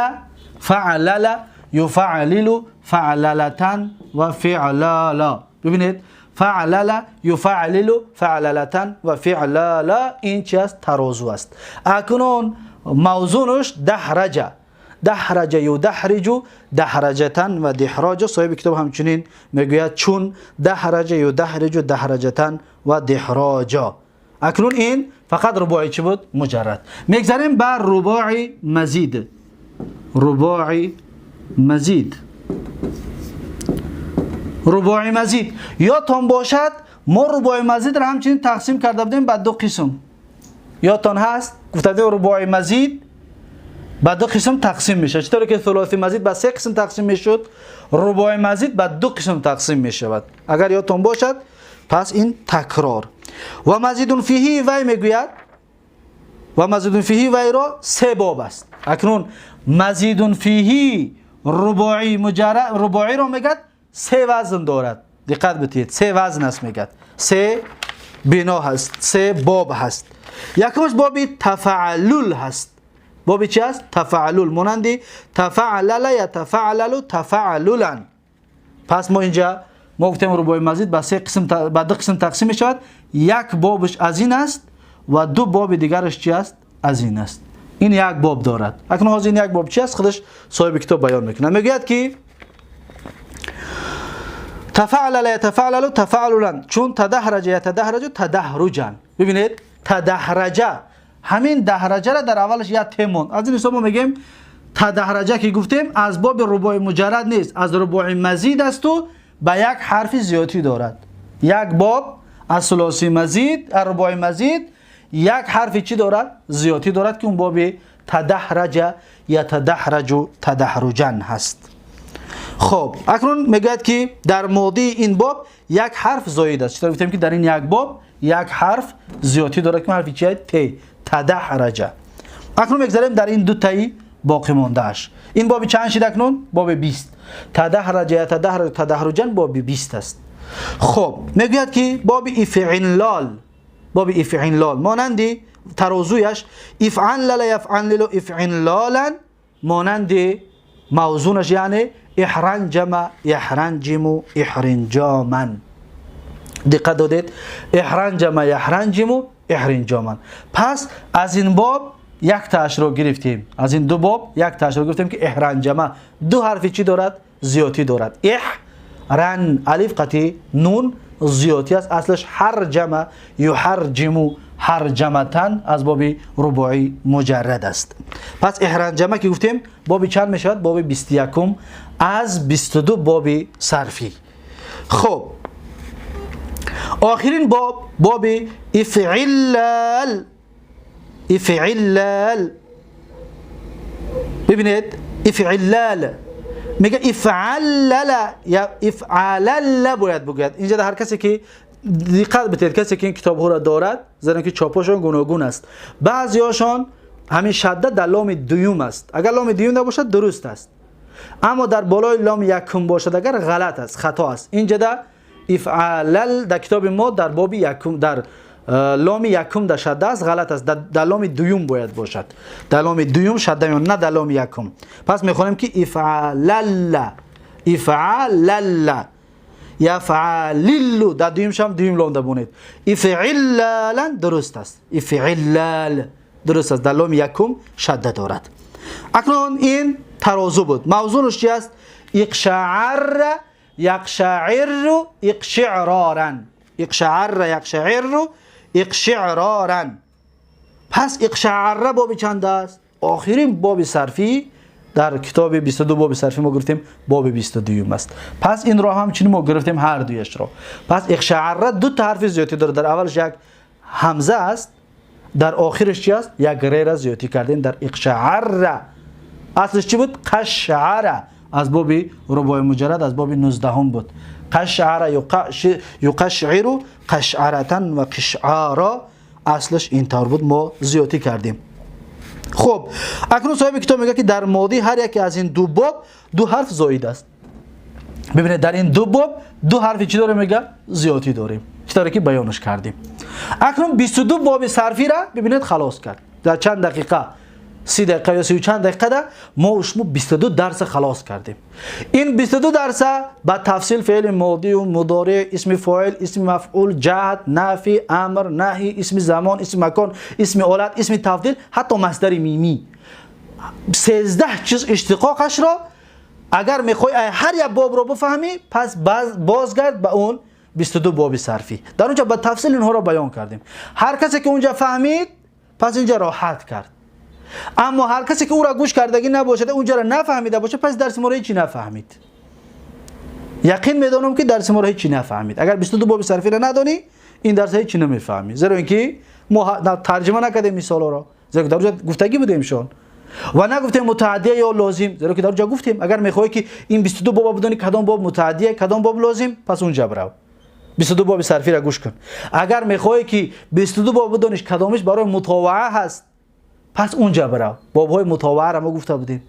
یفعلل فعللتن و فعلالا. ببینید فعلل یفعلل فعللتن و فعلالا این چی است؟ ترازو است. اکنون موزونش دحرجه. دحرج یدحرج دحرجتن و دحراج. صاحب کتاب همچنین میگوید چون دحرج یدحرج دحرجتن و دحراجا. اکنون این فقط رباعی چی بود؟ مجرد. میگذاریم بر رباعی مزید. رباعی مزید، رباعی مزید یادتان باشد ما رباعی مزید را همچنین تقسیم کرده بودیم به دو قسم. یادتان هست گفته بودیم رباعی مزید به دو قسم تقسیم میشه. چطوری که ثلاثی مزید به سه قسم تقسیم میشد، رباعی مزید به دو قسم تقسیم میشود. اگر یادتان باشد پس این تکرار. و مزید فیه وی میگوید و مزید فیه وی را سه باب است. اکنون مزید فیه رباعی مجرد رباعی را میگد سه وزن دارد. دقت بتید سه وزن است میگد، سه بنا هست، سه باب هست. یکمش بابی تفعلل هست. بابی چی است؟ تفعلل، مانندی تفعلل یا تفعلل تفعللا. پس ما اینجا ما گفتیم رباعی مزید به سه قسم به دو قسم تقسیم می شود. یک بابش از این است و دو باب دیگرش چی است؟ از این است. این یک باب دارد. اکنون این یک باب چی است خودش صاحب کتاب بیان میکنه. میگوید که تفعلل یتفعلل تفعللا، چون تدحرج یتدحرج تدحرجا. ببینید تدحرج، همین دحرجه را در اولش یا تمون. از این حساب ما میگیم تدحرجه که گفتیم از باب رباعی مجرد نیست، از رباعی مزید است و به یک حرف زیادی دارد. یک باب از سلوسی مزید، از رباعی مزید یک حرف چی دارد؟ زیادی دارد که اون باب تدحرج یا تدحرج و تدحرجن هست. خب اکنون میگوید که در ماضی این باب یک حرف زاید است. چطور گفتیم که در این یک باب یک حرف زیادی دارد که حرفی چیه؟ ت، تدحرج. اکنون میگذاریم در این دو تایی باقی مانده اش. این باب چند شد اکنون؟ باب 20. تدحرج یا تدحرج تدحرجن باب 20 است. خب میگوید که باب افعلال، باب افعلال مانندی ترازویش افعلل یفعلل افعلالا، مانندی موزونش یعنی احرنجم یحرنجم احرنجاما. دقت دادید؟ احرنجم یحرنجم احرنجاما. پس از این باب یک تاش رو گرفتیم، از این دو باب یک تاش رو گرفتیم که احرنجم دو حرفی چی دارد؟ زیادی دارد. رن الف قطعی نون زیادی است، اصلش حرجم یحرجم حرجمتن از باب رباعی مجرد است. پس احرنجمه که گفتیم باب چند میشود؟ باب 21 از 22 باب صرفی. خب آخرین باب باب افعلال. افعلال ببینید افعلال میگه افعلل یا افعلل باید بگوید. اینجا در هر کسی که دقت بتید، کسی که این کتاب ها را دارد زیرا که چاپاشون گوناگون است، بعضی هاشون همین شدت در لام دوم است. اگر لام دوم نباشد درست است، اما در بالای لام یکم باشد اگر غلط است، خطا است. اینجا در افعلل در کتاب ما در باب یکم در لام یکم در شده است، غلط است. در لام دوم باید باشد، در لام دوم شده نه در لام یکم. پس میخوانیم که افعلل افعلل یفعلل در دوم شم دوم لام بونید. افعلل درست است، افعلل درست است، در لام یکم شده دارد. اکنون این ترازو بود. موضوعش چی است؟ اقشعر یقشعر اقشعرارا. اقشعر یقشعر اقشعرارا. پس اقشعر باب چند است؟ آخرین باب صرفی در کتاب 22 باب صرفی ما گرفتیم باب 22 است. پس این را همچنین ما گرفتیم هر دویش را. پس اقشعر دو تا حرف زیادی داره. در اولش یک همزه است، در آخرش چی است؟ یک غیر زیادی کردیم در اقشعر. اصلش چی بود؟ قشعر از باب رباعی مجرد از باب 19 بود. قشعر یقشعر قشعرتن و قشعارا اصلش اینطور بود، ما زیادی کردیم. خب اکنون صاحب کتاب میگه که در ماضی هر یکی از این دو باب دو حرف زاید است. ببینید در این دو باب دو حرفی چی داره میگه؟ زیادی داریم، چطوری که بیانش کردیم. اکنون 22 باب صرفی را ببینید خلاص کرد در چند دقیقه، 30 دقیقه یا 30 چند دقیقه ده ما 22 درس خلاص کردیم. این 22 درس با تفصیل فعل ماضی و مضارع، اسم فاعل، اسم مفعول، جهت، نفی، امر، نهی، اسم زمان، اسم مکان، اسم آلت، اسم تفضیل، حتی مصدر میمی 13 چیز اشتقاقش را اگر میخوای هر یک باب رو بفهمی پس بازگرد به اون 22 باب صرفی. در اونجا به تفصیل اینها را بیان کردیم. هر کسی که اونجا فهمید پس اینجا راحت کرد. اما هر کسی که او را گوش کردگی نباشه، اونجا را نفهمیده باشه، پس درس ما را هیچی نفهمید. یقین میدونم که درس ما را هیچی نفهمید. اگر 22 باب صرفی را ندانی این درس هیچی نمیفهمی. زیرا اینکه ما ترجمه نکردیم مثالا را، زیرا در اونجا گفتگی بودیم شون و نگفتیم متعدی یا لازم، زیرا که در اونجا گفتیم اگر میخوای که این 22 باب بدونی کدام باب متعدی کدام باب لازم، پس اونجا برو 22 باب صرفی را گوش کن. اگر میخوای که 22 باب بدونیش کدامش برای مطاوعه هست، پس اونجا برو باب های مطاوعه را ما گفته بودیم.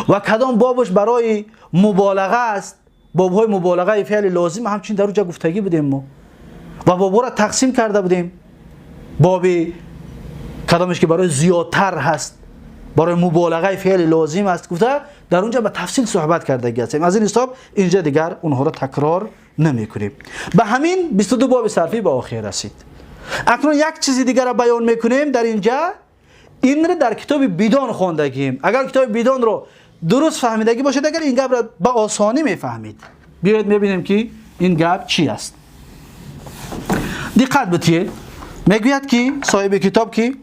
و کدام بابش برای مبالغه است، باب های مبالغه فعل لازم همچنین در اونجا گفتگی بودیم ما و بابا را تقسیم کرده بودیم. باب کدامش که برای زیادتر هست، برای مبالغه فعل لازم است، گفته در اونجا به تفصیل صحبت کرده هستیم. از این حساب اینجا دیگر اونها را تکرار نمیکنیم. به همین 22 باب صرفی به آخر رسید. اکنون یک چیز دیگر را بیان میکنیم. در اینجا این را در کتاب بیدان خواندگیم. اگر کتاب بیدان رو درست فهمیدگی باشید، اگر این گپ را به آسانی میفهمید. بیایید میبینیم که این گپ چی است. دقت بتید. میگوید که صاحب کتاب که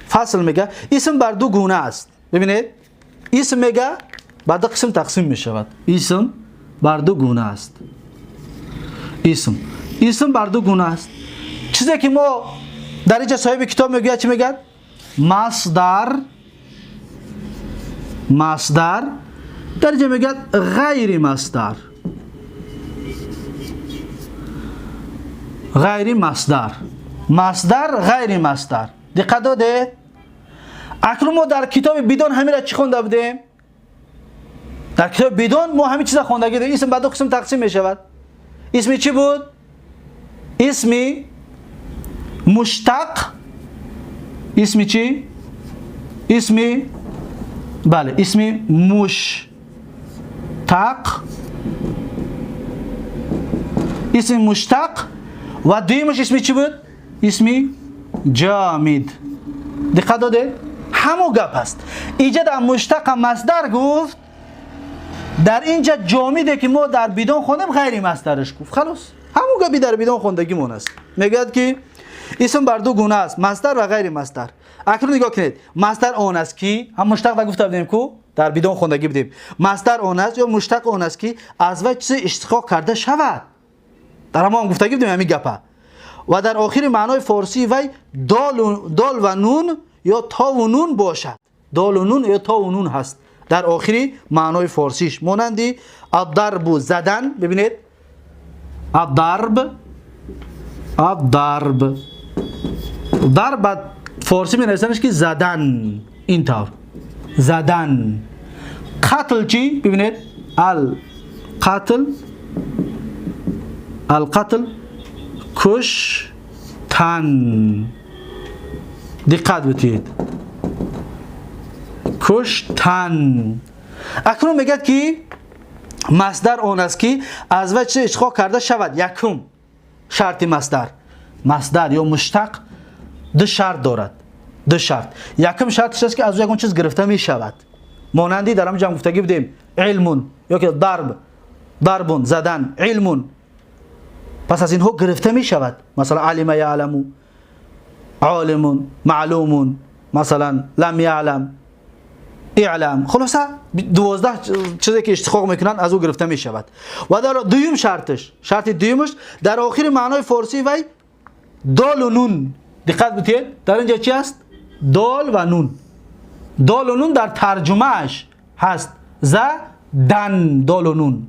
فصل میگه اسم بر دو گونه است. ببینید اسم میگه بر دو قسم تقسیم میشود. اسم بر دو گونه است. اسم بر دو گونه است. چیزی که ما در اینجا صاحب کتاب میگه چی میگه؟ masдар در اینجا میگه غیر masдар. غیر masдар غیر masдар. دقت داده؟ اکنون ما در کتاب بیدان همین را چی خونده بودیم؟ در کتاب بیدان ما همین چیزا خوندگی داریم. اسم به دو قسم تقسیم می شود. اسمی چی بود؟ اسمی مشتق. اسمی چی؟ اسمی بله اسمی مشتق و دویمش اسمی چی بود؟ اسمی جامد. دقت داده؟ همون گپ است. اینجا در مشتق مصدر گفت، در اینجا جامده که ما در بیدان خوندیم غیر مصدرش گفت. خلاص همون گپی در بیدان خوندگیمون است. میگه که اسم بر دو گونه است، مصدر و غیر مصدر. اکنون نگاه کنید، مصدر آن است که هم مشتق را گفته بودیم که در بیدان خوندگی بودیم. مصدر آن است یا مشتق آن است که از وجه چیز اشتقاق کرده شود. در هم گفتگی بودیم همین گپه. و در آخر معنای فارسی وی دال و نون یا تا و نون باشد. دال و نون یا تا و نون هست در آخری معنای فارسیش. مانندی الضرب زدن. ببینید الضرب ضرب فارسی می نویسنش که زدن. اینطور زدن. قتل چی؟ ببینید القتل کشتن. دقت بتید، کشتن. اکنون میگه که مصدر آن است که از وجه اشتقاق کرده شود. یکم شرط مصدر یا مشتق دو شرط دارد. دو شرط. یکم شرطش است که از یکون چیز گرفته می شود. مانندی در همین گفتگی بودیم علم یا که ضرب زدن علم، پس از اینها گرفته می شود. مثلا علم یعلم، عالم، معلوم، مثلا لم یعلم، اعلم. خلاصه 12 چیزی که اشتقاق میکنن از او گرفته می شود. و در دویم شرط دویمش در آخر معنای فارسی وی دال و نون. دقت بتید در اینجا چی است؟ دال و نون. دال و نون در ترجمهش هست زدن دال و نون.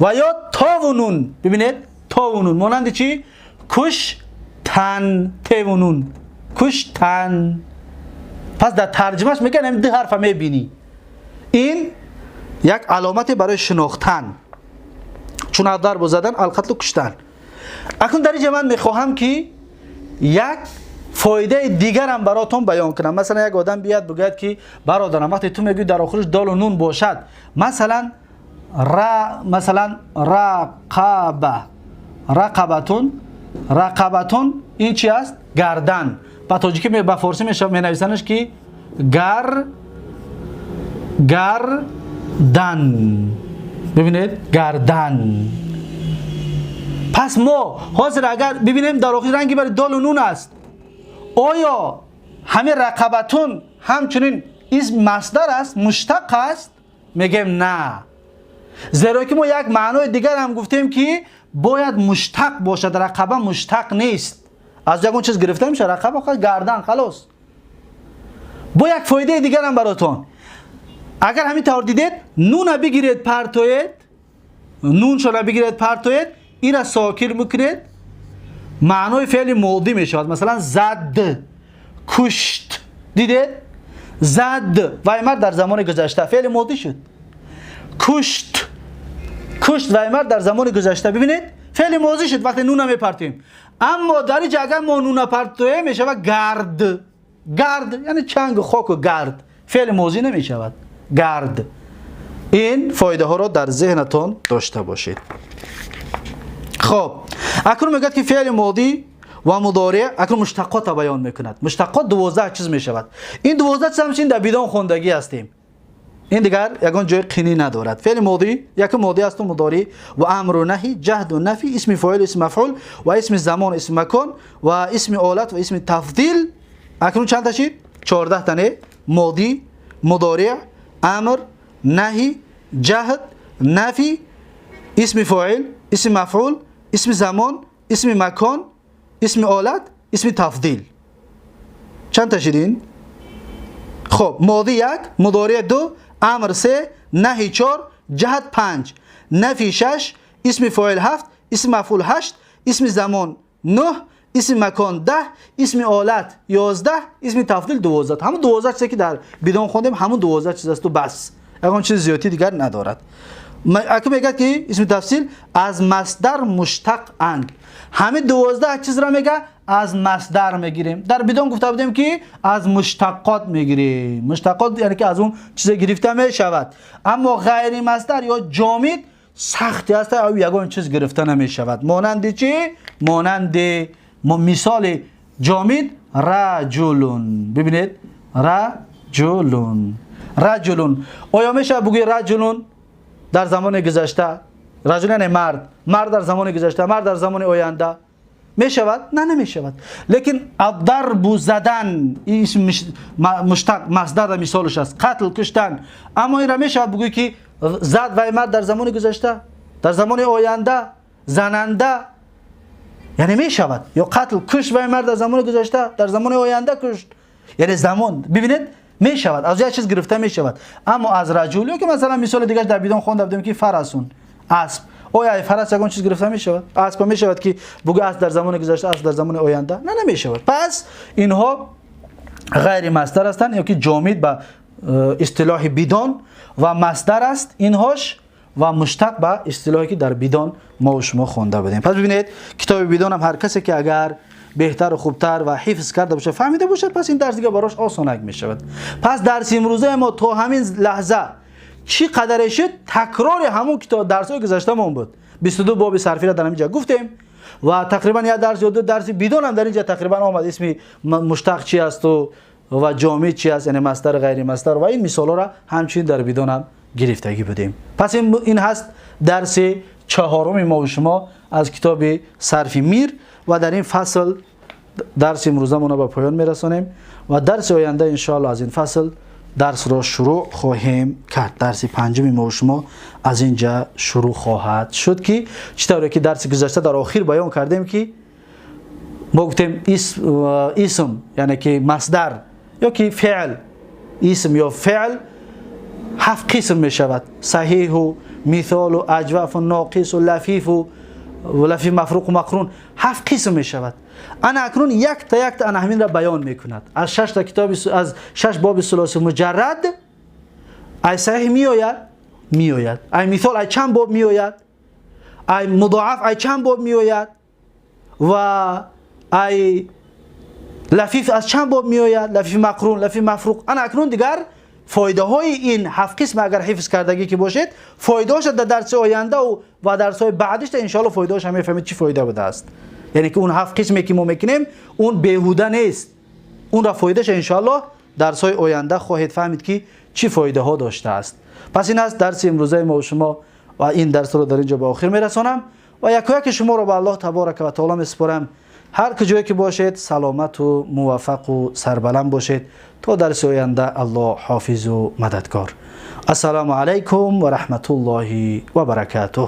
و یا تا و نون. ببینید تا و نون مانند چی؟ کشتن. ت و نون کشتن. پس در ترجمهش میگن این دو حرف میبینی. این یک علامت برای شناختن، چون الضرب زدن القتل کشتن. اکنون در اینجا من میخواهم که یک فایده دیگر هم براتون بیان کنم. مثلا یک آدم بیاد بگوید که برادرم وقتی تو میگی در آخرش دال و نون باشد، مثلا رقبتون این چی است؟ گردن. با تاجیکی به فارسی می نویسنش که گردن. ببینید گردن. پس ما حاضر اگر ببینیم در آخر رنگی برای دال و نون است، آیا همه رقبتون همچنین اسم مصدر است، مشتق است؟ میگیم نه، زیرا که ما یک معنای دیگر هم گفتیم که باید مشتق باشد. رقبه مشتق نیست، از یکون چیز گرفته میشه. رقبه خود گردن خلاص. با یک فایده دیگر هم براتون، اگر همین طور دیدید نون بگیرید پرتوید، نون شو بگیرید پرتوید، این را ساکن میکنید، معنای فعل ماضی میشود. مثلا زد، کشت. دیدید زد و مرد در زمان گذشته فعل ماضی شد. کشت و مرد در زمان گذشته ببینید فعل ماضی شد وقتی نون میپرتیم. اما در اینجا اگر ما نون پرتویم میشود گرد. گرد یعنی چنگ خاک و گرد، فعل ماضی نمیشود، گرد. این فایده ها را در ذهنتون داشته باشید. خب اکنون میگه که فعل ماضی و مضارع اکنون مشتقات بیان میکند. مشتقات 12 چیز میشود. این 12 چیز همچنین در بدون خوندگی هستیم، این دیگر یگان جای قینی ندارد. فعل ماضی یک ماضی است و مضارع و امر و نهی، جهد و نفی، اسم فاعل، اسم مفعول و اسم زمان، اسم مکان و اسم آلت و اسم تفضیل. اکنون چند تاشید؟ 14 تانه. ماضی، مضارع، امر، نهی، جهد، نفی، اسم فاعل، اسم مفعول، اسم زمان، اسم مکان، اسم آلت، اسم تفضیل. چند تاشیدین؟ خب ماضی 1، مضارع 2، امر 3، نهی 4، جهد 5، نفی 6، اسم فاعل 7، اسم مفعول 8، اسم زمان 9، اسم مکان 10، اسم آلت 11، اسم تفضیل 12. همون 12 چیزی که در بدون خوندیم همون 12 چیز است و بس، اون چیز زیادی دیگر ندارد. اگه میگه که اسم تفضیل از مصدر مشتق اند، همه 12 چیز را میگه از مصدر میگیریم. در بدون گفته بودیم که از مشتقات میگیریم. مشتقات یعنی که از اون چیز گرفته میشود. اما غیر مصدر یا جامد سختی است او یگان چیز گرفته نمیشود. مانند چی؟ مانند مثال جامد رجلون. ببینید رجلون. آیا میشه بگوی رجلون در زمان گذشته؟ رجل یعنی مرد در زمان گذشته، مرد در زمان آینده میشود؟ نه نمیشود. لیکن الضرب زدن این اسم مشتق مصدر در مثالش است، قتل کشتن. اما این را میشود بگوی که زد و مرد در زمان گذشته، در زمان آینده زننده، یعنی میشود. یا قتل کش و مرد در زمان گذشته، در زمان آینده کشت، یعنی زمان. ببینید میشود، از یک چیز گرفته میشود. اما از رجل یا که مثلا مثال دیگه در بدون خوانده بودیم که فرسون، اسب. آیا فرس یگان چیز گرفته میشود؟ اسب میشود که بگو اسب در زمان گذشته، اسب در زمان آینده؟ نه نمیشود. پس اینها غیر مصدر هستند یا که جامد به اصطلاح بدون و مصدر است اینهاش، و مشتق به اصطلاحی که در بدون ما و شما خوانده بودیم. پس ببینید کتاب بدون هم هر کسی که اگر بهتر و خوبتر و حفظ کرده باشه، فهمیده باشه، پس این درس دیگه براش آسانک میشود. پس درس امروزه ما تا همین لحظه چی قدر شد تکرار همون کتاب درس‌های گذشتهمون بود. 22 باب سرفی را در اینجا گفتیم و تقریبا یک درس یا دو درس بدون هم در اینجا تقریبا آمد. اسم مشتق چی است و جامد چی است، یعنی مصدر غیر مصدر و این مثالا را همچنین در بدون هم گرفتگی بودیم. پس این هست درس چهارم ما و شما از کتاب سرفی میر و در این فصل درس امروزمون را به پایان میرسانیم و درس آینده ان شاء الله از این فصل درس را شروع خواهیم کرد. درس پنجم ما و شما از اینجا شروع خواهد شد که چطوری که درس گذشته در آخر بیان کردیم که ما گفتیم اسم یعنی که مصدر یا که فعل، اسم یا فعل 7 قسم می شود: صحیح و مثال و اجوف و ناقص و لفیف و لفیف مفروق و مقرون. 7 قسم می شود. انا اکنون یک تا انا همین را بیان می کند. از 6 تا کتاب، از 6 باب سلوسی مجرد ای صحیح می آید، ای مثال ای چند باب می آید، ای مضاعف ای چند باب می آید و ای لفیف از چند باب می آید، لفیف مقرون، لفیف مفروق. انا اکنون دیگر فایده های این 7 قسم اگر حفظ کردگی که باشید، فایده هاش در درس آینده و درس های بعدش ان شاء الله فایده هاش هم میفهمید چی فایده بوده است. یعنی که اون 7 قسمی که ما میکنیم اون بیهوده نیست، اون را فایدهش ان شاء الله درس های آینده خواهید فهمید که چی فایده ها داشته است. پس این است درس امروزه ما و شما و این درس رو در اینجا به آخر میرسانم و یک شما رو به الله تبارک و تعالی میسپارم. هر کجایی که باشید سلامت و موفق و سربلند باشید تا درس آینده. الله حافظ و مددکار. السلام علیکم و رحمت الله و برکاته.